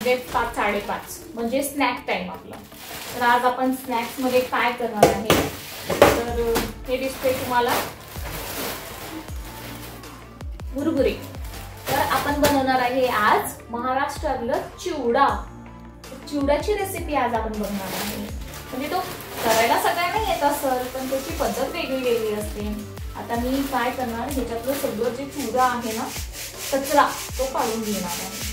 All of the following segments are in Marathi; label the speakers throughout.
Speaker 1: वाजले 5:30 म्हणजे स्नॅक टाइम आपला। तर आज आपण स्नॅक्स मध्ये काय करणार आहे तर हे दिसते तुम्हाला मुरमुरे। तर आपण बनवणार आहे आज महाराष्ट्रातलं चिवडा। चिवड्याची रेसिपी आज आपण बनवणार आहे। म्हणजे तो करायला सगळ्यांना येत असेल पण त्याची पद्धत वेगळी असते। आता मी काय करणार ह्याच्यातलं सगळं जे चिवडा आहे ना कचरा तो काढून घेणार आहे।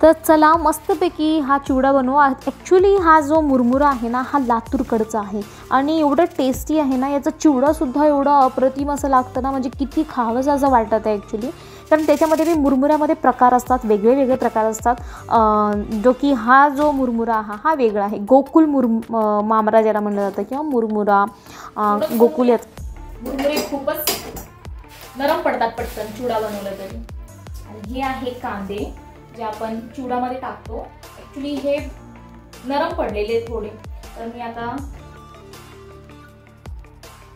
Speaker 2: तर चला मस्तपैकी हा चिवडा बनवू। ॲक्च्युली हा जो मुरमुरा आहे ना हा लातूरकडचा आहे आणि एवढं टेस्टी आहे ना, याचा चिवडासुद्धा एवढा अप्रतिम असं लागतं ना, म्हणजे किती खावंसं असं वाटत आहे ॲक्च्युली। कारण त्याच्यामध्ये मी मुरमुऱ्यामध्ये प्रकार असतात, वेगळे प्रकार असतात। जो की हा जो मुरमुरा हा वेगळा आहे, गोकुल मामरा ज्याला म्हणलं जातं किंवा मुरमुरा गोकुल।
Speaker 1: मुरमुरे खूपच नरम पडतात पटकन चिवडा बनवला तरी। आणि हे आहे कांदे जे आपण चिवडामध्ये टाकतो। ॲक्च्युली हे नरम पडलेले थोडे, तर मी आता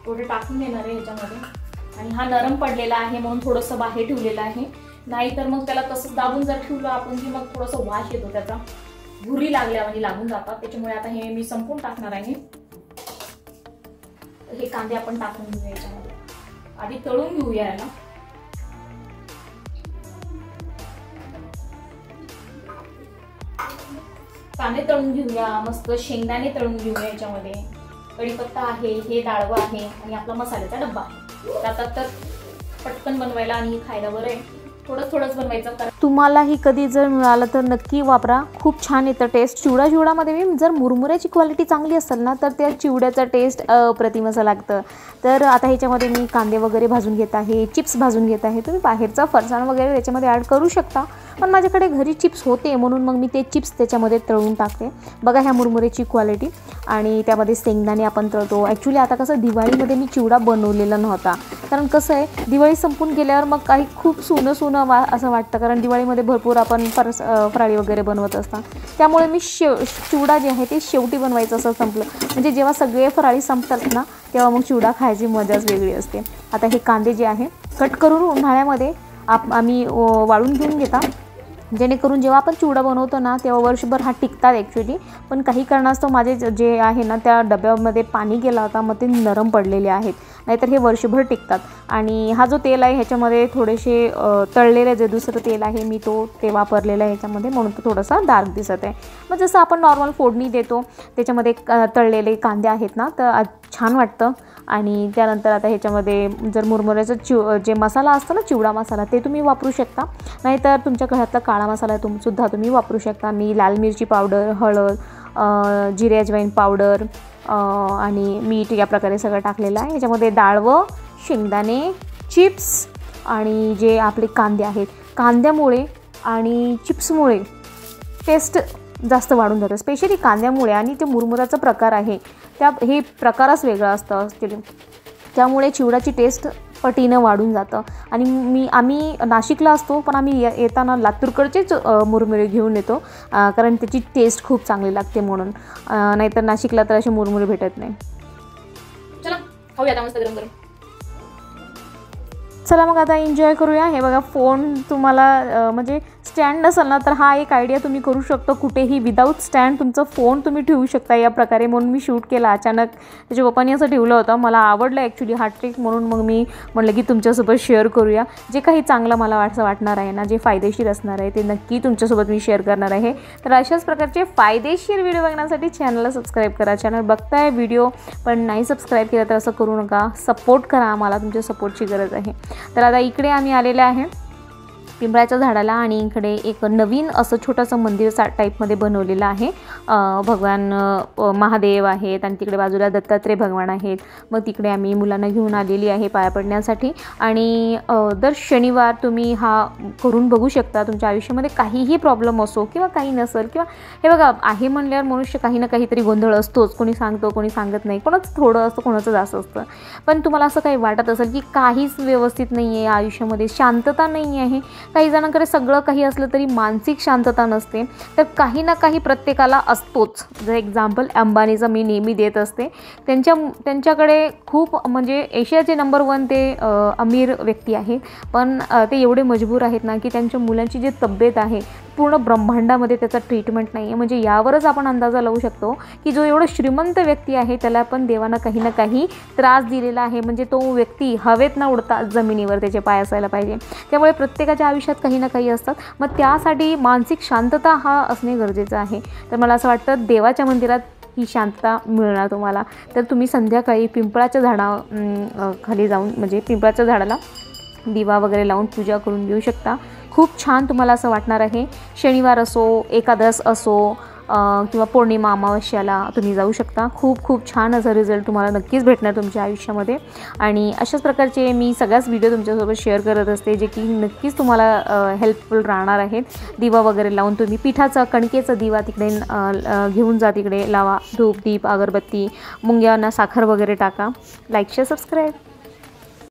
Speaker 1: थोडे टाकून देणार आहे ह्याच्यामध्ये। आणि हा नरम पडलेला आहे म्हणून थोडंसं बाहेर ठेवलेलं आहे, नाहीतर मग त्याला तसंच दाबून जर ठेवलं आपण की मग थोडंसं वास येतो त्याचा, भुरी लागल्यावानी लागून जातात। त्याच्यामुळे आता हे मी संपून टाकणार आहे। हे कांदे आपण टाकून घेऊया याच्यामध्ये, आधी तळून घेऊया याला। कांदे तळून घेऊया, मस्त शेंगदाणे तळून घेऊया याच्यामध्ये। कढीपत्ता आहे, हे डाळवं आहे आणि आपला मसाल्याचा डब्बा आहे। तर पटकन बनवायला आणि खायला बरं आहे। थोडंच बनवायचं।
Speaker 2: तुम्हालाही कधी जर मिळालं तर नक्की वापरा, खूप छान येतं टेस्ट। चिवड्यामध्ये जर मुरमुऱ्याची क्वालिटी चांगली असेल ना तर त्या चिवड्याचा टेस्ट अप्रतिम असं लागतं। तर आता ह्याच्यामध्ये मी कांदे वगैरे भाजून घेत आहे, चिप्स भाजून घेत आहे। तुम्ही बाहेरचा फरसाण वगैरे त्याच्यामध्ये ॲड करू शकता, पण माझ्याकडे घरी चिप्स होते म्हणून मग मी ते चिप्स त्याच्यामध्ये तळून टाकते। बघा ह्या मुरमुऱ्याची क्वालिटी। आणि त्यामध्ये शेंगदाणे आपण तळतो। ॲक्च्युली आता कसं दिवाळीमध्ये मी चिवडा बनवलेला नव्हता, कारण कसं आहे दिवाळी संपून गेल्यावर मग काही खूप सोनं असं वाटतं, कारण दिवाळीमध्ये भरपूर आपण फराळी वगैरे बनवत असतात। त्यामुळे मी चिवडा जे आहे ते शेवटी बनवायचं असं संपलं, म्हणजे जेव्हा सगळे फराळी संपतात ना तेव्हा मग चिवडा खायची मजाच वेगळी असते। आता हे कांदे जे आहे कट करून उन्हाळ्यामध्ये आम्ही वाळून घेऊन घेता, जेणेकरून जेव्हा आपण चिवडा बनवतो ना तेव्हा वर्षभर हा टिकतात ॲक्च्युली। पण काही कारणास्तव माझे जे आहे ना त्या डब्यामध्ये पाणी गेला होता, मग ते नरम पडलेले आहेत, नाहीतर हे वर्षभर टिकतात। आणि हा जो तेल आहे ह्याच्यामध्ये थोडेसे तळलेले जे दुसरं तेल आहे मी ते वापरलेलं आहे ह्याच्यामध्ये, म्हणून तो थोडासा डार्क दिसत आहे। मग जसं आपण नॉर्मल फोडणी देतो त्याच्यामध्ये तळलेले कांदे आहेत ना तर छान वाटतं। आणि त्यानंतर आता ह्याच्यामध्ये जर मुरमुऱ्याचा जे मसाला असतो ना चिवडा मसाला ते तुम्ही वापरू शकता, नाहीतर तुमच्या घरातला काळा मसाला सुद्धा तुम्ही वापरू शकता। मी लाल मिरची पावडर, हळद, जिरे अजवाईन पावडर आणि मीठ या प्रकारे सगळं टाकलेलं आहे। ह्याच्यामध्ये डाळवं, शेंगदाणे, चिप्स आणि जे आपले कांदे आहेत, कांद्यामुळे आणि चिप्समुळे टेस्ट जास्त वाढून जातं, स्पेशली कांद्यामुळे। आणि ते मुरमुराचा प्रकार आहे हे प्रकारच वेगळा असतं, त्यामुळे चिवड्याची टेस्ट पटीनं वाढून जातं। आणि आम्ही नाशिकला असतो पण आम्ही येताना लातूरकडचेच मुरमुरे घेऊन येतो, कारण त्याची टेस्ट खूप चांगली लागते म्हणून, नाहीतर नाशिकला तर असे मुरमुरे भेटत नाही।
Speaker 1: चला खाऊया मस्त गरम गरम।
Speaker 2: चला मग आता एन्जॉय करूया। हे बघा फोन तुम्हाला म्हणजे स्टँड नसेल ना तर हा एक आयडिया तुम्ही करू शकता, कुठेही विदाऊट स्टँड तुमचा फोन तुम्ही ठेवू शकता या प्रकारे। म्हणून मी शूट केला अचानक, त्याच्या पप्पांनी असं ठेवलं होतं, मला आवडलं ॲक्च्युली हा ट्रिक, म्हणून मग मी म्हटलं की तुमच्यासोबत शेअर करूया। जे काही चांगलं मला वाटणार आहे ना, जे फायदेशीर असणार आहे ते नक्की तुमच्यासोबत मी शेअर करणार आहे। तर अशाच प्रकारचे फायदेशीर व्हिडिओ बघण्यासाठी चॅनलला सबस्क्राईब करा। चॅनल बघताय व्हिडिओ पण नाही सबस्क्राईब केलं तर असं करू नका, सपोर्ट करा, आम्हाला तुमच्या सपोर्टची गरज आहे। तर आता इकडे आम्ही आलेले आहे पिंपळाच्या झाडाला आणि इकडे एक नवीन असं छोटंसं मंदिर टाईपमध्ये बनवलेलं आहे। भगवान महादेव आहेत आणि तिकडे बाजूला दत्तात्रय भगवान आहेत। मग तिकडे आम्ही मुलांना घेऊन आलेली आहे पाया पडण्यासाठी। आणि दर शनिवार तुम्ही हा करून बघू शकता। तुमच्या आयुष्यामध्ये काहीही प्रॉब्लेम असो किंवा काही नसेल, किंवा हे बघा आहे म्हणल्यावर मनुष्य काही ना काहीतरी गोंधळ असतोच, कोणी सांगतो कोणी सांगत नाही, कोणाचं थोडं असतं कोणाचं जास्त असतं। पण तुम्हाला असं काही वाटत असेल की काहीच व्यवस्थित नाही आहे आयुष्यामध्ये, शांतता नाही आहे, काही जणांकडे सगळं काही असलं तरी मानसिक शांतता नसते, तर काही ना काही प्रत्येकाला असतोच. जर एक्झाम्पल अंबानीचं मी नेहमी देत असते. त्यांच्याकडे खूप म्हणजे एशियाचे नंबर 1 ते अमीर व्यक्ती आहे, पण ते एवढे मजबूर आहेत ना की त्यांच्या मुलांची जी तब्येत आहे पूर्ण ब्रह्मांडामध्ये त्याचा ट्रीटमेंट नाही आहे. म्हणजे यावरच आपण अंदाजा लावू शकतो की जो एवढा श्रीमंत व्यक्ती आहे त्याला पण देवानं काही ना काही त्रास दिलेला आहे. म्हणजे तो व्यक्ती हवेत न उडता जमिनीवर त्याचे पाय असायला पाहिजे. त्यामुळे प्रत्येकाच्या आयुष्यात काही ना काही असतात. मग त्यासाठी मानसिक शांतता हा असणे गरजेचं आहे. तर मला असं वाटतं देवाच्या मंदिरात ही शांतता मिळणार तुम्हाला. तर तुम्ही संध्याकाळी पिंपळाच्या खाली जाऊन म्हणजे पिंपळाच्या झाडाला दिवा वगैरे लावून पूजा करून घेऊ शकता. खूप छान तुम्हाला असं वाटणार आहे. शनिवार असो, एकादश असो किंवा पौर्णिमा अमावस्याला तुम्ही जाऊ शकता. खूप खूप छान असा रिझल्ट तुम्हाला नक्कीच भेटणार तुमच्या आयुष्यामध्ये. आणि अशाच प्रकारचे मी सगळ्याच व्हिडिओ तुमच्यासोबत शेअर करत असते जे की नक्कीच तुम्हाला हेल्पफुल राहणार आहेत. दिवा वगैरे लावून तुम्ही पिठाचा कणकेचा दिवा तिकडे घेऊन जा, तिकडे लावा. धूप, दीप, अगरबत्ती, मुंग्यांना साखर वगैरे टाका. Like, share, subscribe.